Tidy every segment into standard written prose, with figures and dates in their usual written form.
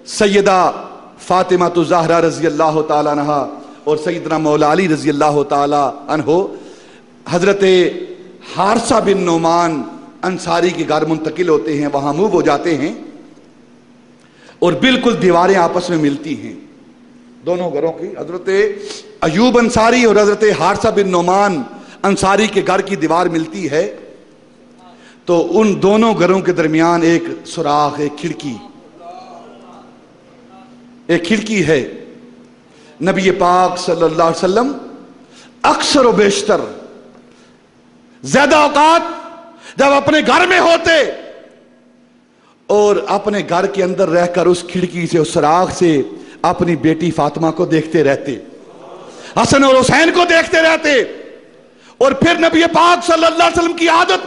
سیدہ فاطمہ الزہرا رضی اللہ تعالیٰ عنہا اور سیدنا مولا علی رضی اللہ تعالیٰ عنہ حضرت حارثہ بن نعمان انصاری کے گھر منتقل ہوتے ہیں، وہاں موو ہو جاتے ہیں اور بالکل دیواریں آپس میں ملتی ہیں دونوں گھروں کی، حضرت ایوب انصاری اور حضرت حارثہ بن نعمان انصاری کے گھر کی دیوار ملتی ہے، تو ان دونوں گھروں کے درمیان ایک سوراخ، ایک کھڑکی ہے۔ نبی پاک صلی اللہ علیہ وسلم اکثر و بیشتر زیادہ اوقات جب اپنے گھر میں ہوتے اور اپنے گھر کے اندر رہ کر اس کھڑکی سے، اس سوراخ سے اپنی بیٹی فاطمہ کو دیکھتے رہتے، حسن اور حسین کو دیکھتے رہتے۔ اور پھر نبی پاک صلی اللہ علیہ وسلم کی عادت،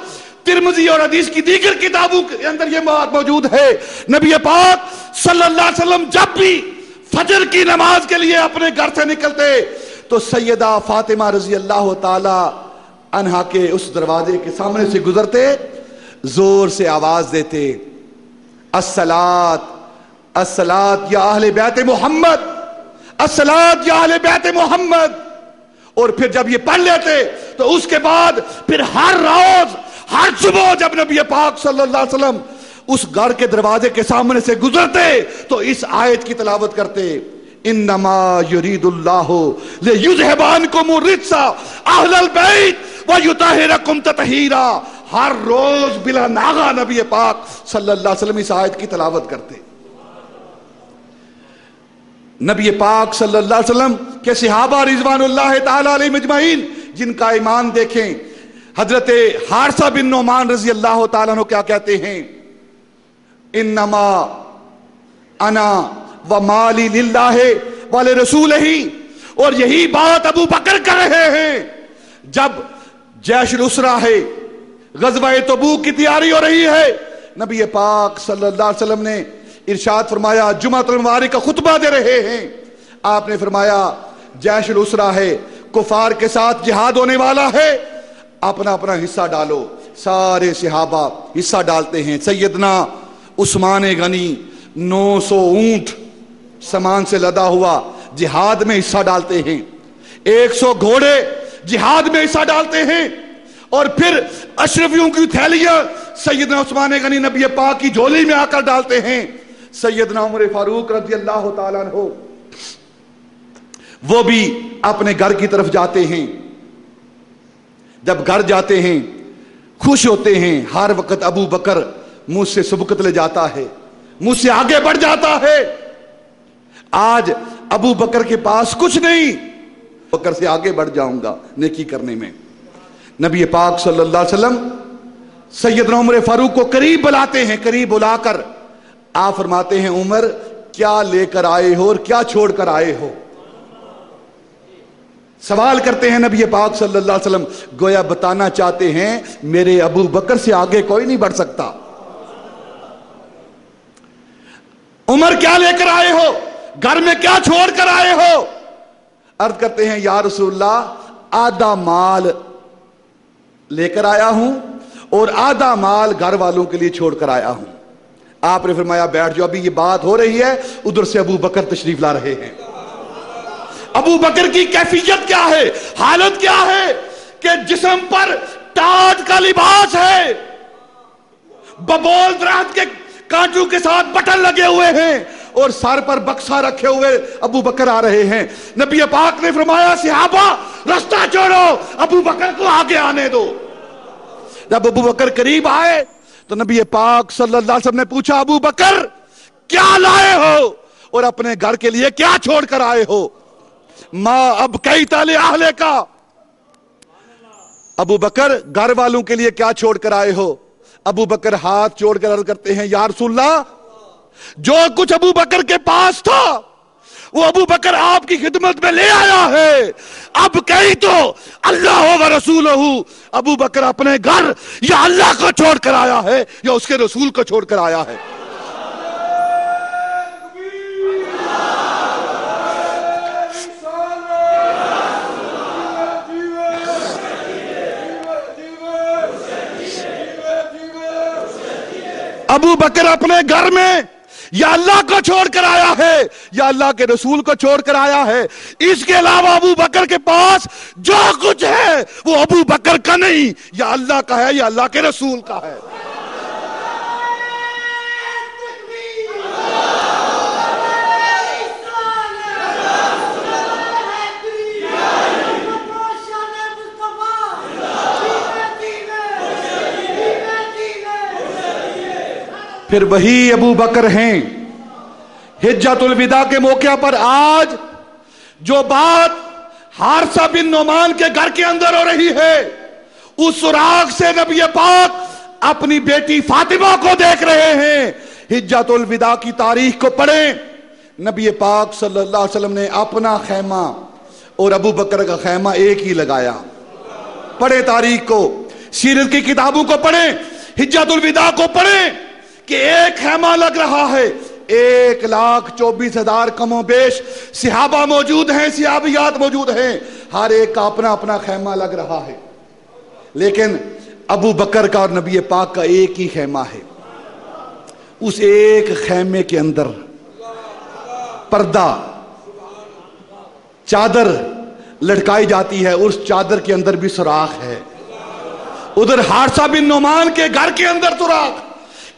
ترمذی اور حدیث کی دیگر کتابوں کے اندر یہ بات موجود ہے، نبی پاک صلی اللہ علیہ وسلم جب بھی فجر کی نماز کے لیے اپنے گھر سے نکلتے تو سیدہ فاطمہ رضی اللہ تعالی عنہا کے اس دروازے کے سامنے سے گزرتے، زور سے آواز دیتے، الصلاۃ الصلاۃ یا اہل بیت محمد، الصلاۃ یا اہل بیت محمد۔ اور پھر جب یہ پڑھ لیتے تو اس کے بعد پھر ہر روز، ہر صبح جب نبی پاک صلی اللہ علیہ وسلم اس گھر کے دروازے کے سامنے سے گزرتے تو اس آیت کی تلاوت کرتے، انما یرید اللہ لیذھب عنکم الرجس اہل البیت ویطہرکم تطہیرا۔ ہر روز بلا ناغہ نبی پاک صلی اللہ علیہ وسلم اس آیت کی تلاوت کرتے۔ نبی پاک صلی اللہ علیہ وسلم کے صحابہ رضوان اللہ تعالی علیہم اجمعین جن کا ایمان دیکھیں، حضرت حارثہ بن نعمان رضی اللہ تعالیٰ عنہ کیا کہتے ہیں، انما انا ومالی للہ ولرسولہ، اور یہی بات ابو بکر کر رہے ہیں جب جیش الاسرہ ہے، غزوہ تبوک کی تیاری ہو رہی ہے۔ نبی پاک صلی اللہ علیہ وسلم نے ارشاد فرمایا، جمعۃ المبارک کا خطبہ دے رہے ہیں، آپ نے فرمایا جیش الاسرہ ہے، کفار کے ساتھ جہاد ہونے والا ہے، اپنا اپنا حصہ ڈالو۔ سارے صحابہ حصہ ڈالتے ہیں۔ سیدنا عثمان غنی 900 اونٹ سامان سے لدا ہوا جہاد میں حصہ ڈالتے ہیں، 100 گھوڑے جہاد میں حصہ ڈالتے ہیں، اور پھر اشرفیوں کی تھیلیاں سیدنا عثمان غنی نبی پاک کی جھولی میں آ کر ڈالتے ہیں۔ سیدنا عمر فاروق رضی اللہ تعالیٰ عنہ وہ بھی اپنے گھر کی طرف جاتے ہیں۔ جب گھر جاتے ہیں خوش ہوتے ہیں، ہر وقت ابو بکر مجھ سے سبقت لے جاتا ہے، مجھ سے آگے بڑھ جاتا ہے۔ آج ابو بکر کے پاس کچھ نہیں، بکر سے آگے بڑھ جاؤں گا نیکی کرنے میں۔ نبی پاک صلی اللہ علیہ وسلم سیدنا عمر فاروق کو قریب بلاتے ہیں، قریب بلا کر آپ فرماتے ہیں، عمر کیا لے کر آئے ہو اور کیا چھوڑ کر آئے ہو؟ سوال کرتے ہیں نبی پاک صلی اللہ علیہ وسلم، گویا بتانا چاہتے ہیں میرے ابو بکر سے آگے کوئی نہیں بڑھ سکتا۔ عمر کیا لے کر آئے ہو؟ گھر میں کیا چھوڑ کر آئے ہو؟ عرض کرتے ہیں یا رسول اللہ آدھا مال لے کر آیا ہوں اور آدھا مال گھر والوں کے لیے چھوڑ کر آیا ہوں۔ آپ نے فرمایا بیٹھ جاؤ، ابھی یہ بات ہو رہی ہے، ادھر سے ابو بکر تشریف لا رہے ہیں۔ ابو بکر کی کیفیت کیا ہے، حالت کیا ہے کہ جسم پر ٹاٹ کا لباس ہے، ببول درخت کے کانٹوں کے ساتھ بٹن لگے ہوئے ہیں اور سر پر بکسا رکھے ہوئے ابو بکر آ رہے ہیں۔ نبی پاک نے فرمایا صحابہ رستہ چھوڑو، ابو بکر کو آگے آنے دو۔ جب ابو بکر قریب آئے تو نبی پاک صلی اللہ علیہ وسلم نے پوچھا، ابو بکر کیا لائے ہو اور اپنے گھر کے لیے کیا چھوڑ کر آئے ہو؟ ما ابقیت لأہلک، ابو بکر گھر والوں کے لیے کیا چھوڑ کر آئے ہو؟ ابو بکر ہاتھ جوڑ کر عرض کرتے ہیں یا رسول اللہ جو کچھ ابو بکر کے پاس تھا وہ ابو بکر آپ کی خدمت میں لے آیا ہے، اب کہیں تو اللہ و رسولہ، ابو بکر اپنے گھر یا اللہ کو چھوڑ کر آیا ہے یا اس کے رسول کو چھوڑ کر آیا ہے۔ ابو بکر اپنے گھر میں یا اللہ کو چھوڑ کر آیا ہے یا اللہ کے رسول کو چھوڑ کر آیا ہے. اس کے علاوہ ابو بکر کے پاس جو کچھ ہے وہ ابو بکر کا نہیں، یا اللہ کا ہے یا اللہ کے رسول کا ہے. پھر وہی ابو بکر ہیں حجۃ الوداع کے موقع پر آج جو بات حارثہ بن نعمان کے گھر کے اندر ہو رہی ہے، اس سراغ سے نبی پاک اپنی بیٹی فاطمہ کو دیکھ رہے ہیں. حجۃ الوداع کی تاریخ کو پڑھیں. نبی پاک صلی اللہ علیہ وسلم نے اپنا خیمہ اور ابو بکر کا خیمہ ایک ہی لگایا. پڑھیں تاریخ کو، سیرت کی کتابوں کو پڑھیں، حجۃ الوداع کو پڑھیں کہ ایک خیمہ لگ رہا ہے. 1,24,000 کم و بیش صحابہ موجود ہیں، صحابیات موجود ہیں، ہر ایک کا اپنا اپنا خیمہ لگ رہا ہے. لیکن ابو بکر کا اور نبی پاک کا ایک ہی خیمہ ہے. اس ایک خیمے کے اندر پردہ، چادر لٹکائی جاتی ہے، اس چادر کے اندر بھی سوراخ ہے. ادھر حارثہ بن نعمان کے گھر کے اندر سوراخ،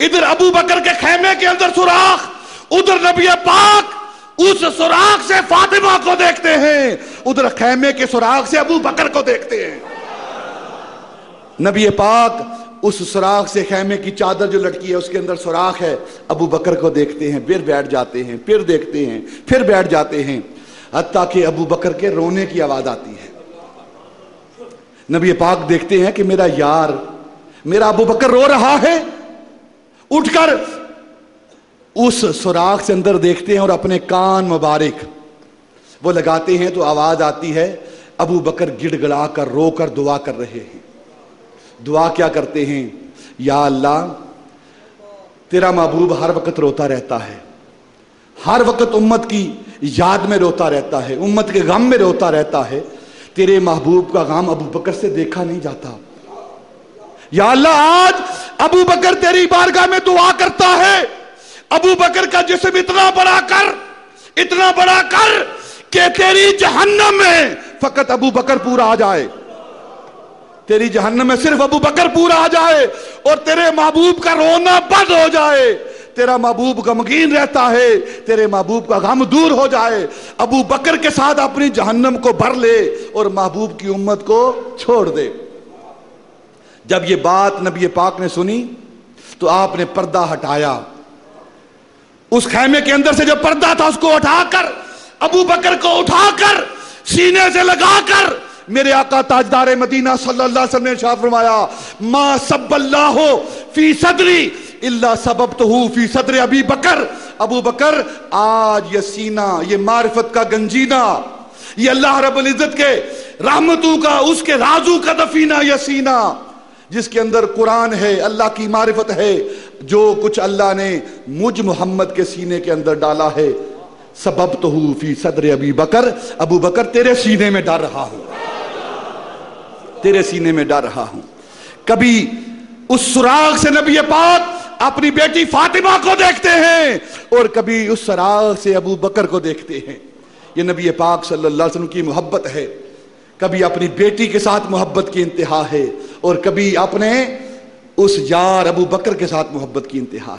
ادھر ابو بکر کے خیمے کے اندر سوراخ، ادھر نبی پاک اس سوراخ سے فاطمہ کو دیکھتے ہیں، ادھر خیمے کے سوراخ سے ابو بکر کو دیکھتے ہیں. نبی پاک اس سوراخ سے خیمے کی چادر جو لٹکی ہے اس کے اندر سوراخ ہے، ابو بکر کو دیکھتے ہیں، پھر بیٹھ جاتے ہیں، پھر دیکھتے ہیں، پھر بیٹھ جاتے ہیں، حتیٰ کہ ابو بکر کے رونے کی آواز آتی ہے. نبی پاک دیکھتے ہیں کہ میرا یار، میرا ابو بکر رو رہا ہے. اٹھ کر اس سوراخ سے اندر دیکھتے ہیں اور اپنے کان مبارک وہ لگاتے ہیں تو آواز آتی ہے. ابو بکر گڑ گڑا کر رو کر دعا کر رہے ہیں. دعا کیا کرتے ہیں؟ یا اللہ، تیرا محبوب ہر وقت روتا رہتا ہے، ہر وقت امت کی یاد میں روتا رہتا ہے، امت کے غم میں روتا رہتا ہے. تیرے محبوب کا غم ابو بکر سے دیکھا نہیں جاتا. یا اللہ، آج ابو بکر تیری بارگاہ میں دعا کرتا ہے، ابو بکر کا جسم اتنا بڑا کر کہ تیری جہنم میں فقط ابو بکر پورا آ جائے، تیری جہنم میں صرف ابو بکر پورا آ جائے اور تیرے محبوب کا رونا بند ہو جائے. تیرا محبوب غمگین رہتا ہے، تیرے محبوب کا غم دور ہو جائے. ابو بکر کے ساتھ اپنی جہنم کو بھر لے اور محبوب کی امت کو چھوڑ دے. جب یہ بات نبی پاک نے سنی تو آپ نے پردہ ہٹایا. اس خیمے کے اندر سے جو پردہ تھا اس کو اٹھا کر ابو بکر کو اٹھا کر سینے سے لگا کر میرے آقا تاجدار مدینہ صلی اللہ علیہ وسلم نے ارشاد فرمایا، ما سب اللہ فی صدری الا سببتہ فی صدر ابی بکر. ابو بکر، آج یہ سینہ، یہ معرفت کا گنجینہ، یہ اللہ رب العزت کے رحمتوں کا، اس کے رازوں کا دفینہ، یہ سینہ جس کے اندر قرآن ہے، اللہ کی معرفت ہے، جو کچھ اللہ نے مجھ محمد کے سینے کے اندر ڈالا ہے، سببتہ فی صدر ابی بکر. ابو بکر تیرے سینے میں ڈال رہا ہوں، تیرے سینے میں ڈال رہا ہوں. کبھی اس سراغ سے نبی پاک اپنی بیٹی فاطمہ کو دیکھتے ہیں اور کبھی اس سراغ سے ابو بکر کو دیکھتے ہیں. یہ نبی پاک صلی اللہ علیہ وسلم کی محبت ہے. کبھی اپنی بیٹی کے ساتھ محبت کی انتہا ہے اور کبھی اپنے اس یار ابو بکر کے ساتھ محبت کی انتہا.